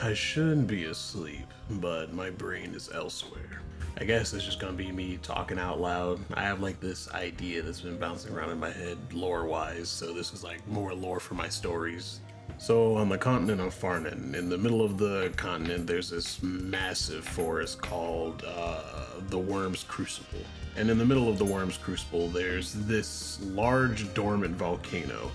I shouldn't be asleep, but my brain is elsewhere. I guess it's just gonna be me talking out loud. I have like this idea that's been bouncing around in my head lore-wise, so this is like more lore for my stories. So on the continent of Farnan, in the middle of the continent, there's this massive forest called the Worm's Crucible. And in the middle of the Worm's Crucible, there's this large dormant volcano.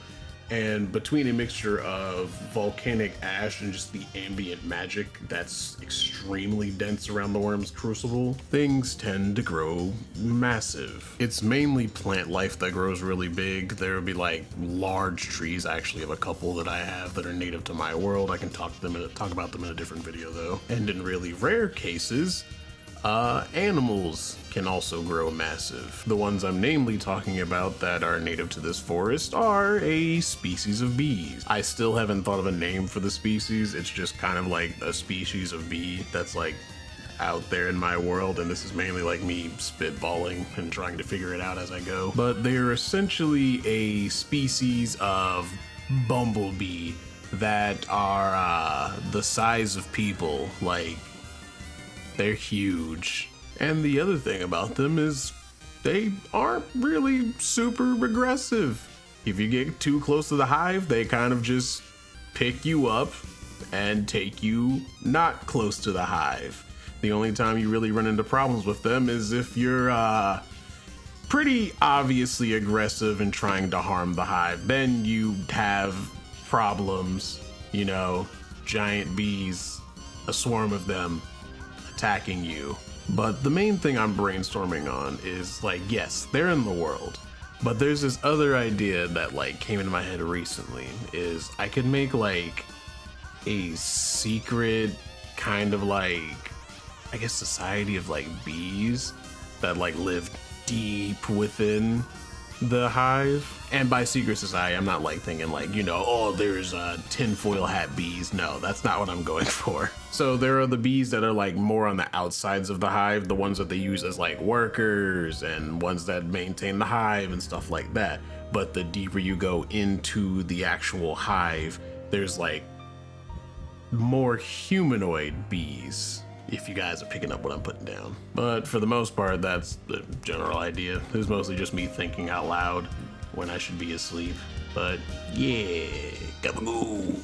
And between a mixture of volcanic ash and just the ambient magic that's extremely dense around the Worm's Crucible, things tend to grow massive. It's mainly plant life that grows really big. There will be like large trees. I actually have a couple that I have that are native to my world. I can talk about them in a different video though. And in really rare cases, animals can also grow massive. The ones I'm namely talking about that are native to this forest are a species of bees. I still haven't thought of a name for the species. It's just kind of like a species of bee that's like out there in my world, and this is mainly like me spitballing and trying to figure it out as I go. But they're essentially a species of bumblebee that are the size of people. Like, they're huge. And the other thing about them is they aren't really super aggressive. If you get too close to the hive, they kind of just pick you up and take you not close to the hive. The only time you really run into problems with them is if you're pretty obviously aggressive and trying to harm the hive. Then you have problems, you know, giant bees, a swarm of them attacking you. But the main thing I'm brainstorming on is like, yes, they're in the world, but there's this other idea that like came into my head recently is I could make like a secret kind of like, I guess, society of like bees that like live deep within the hive. And by secret society, I'm not like thinking like, you know, oh, there's tinfoil hat bees. No, that's not what I'm going for. So there are the bees that are like more on the outsides of the hive, the ones that they use as like workers and ones that maintain the hive and stuff like that. But the deeper you go into the actual hive, there's like more humanoid bees, if you guys are picking up what I'm putting down. But for the most part, that's the general idea. It was mostly just me thinking out loud when I should be asleep. But yeah, gotta go.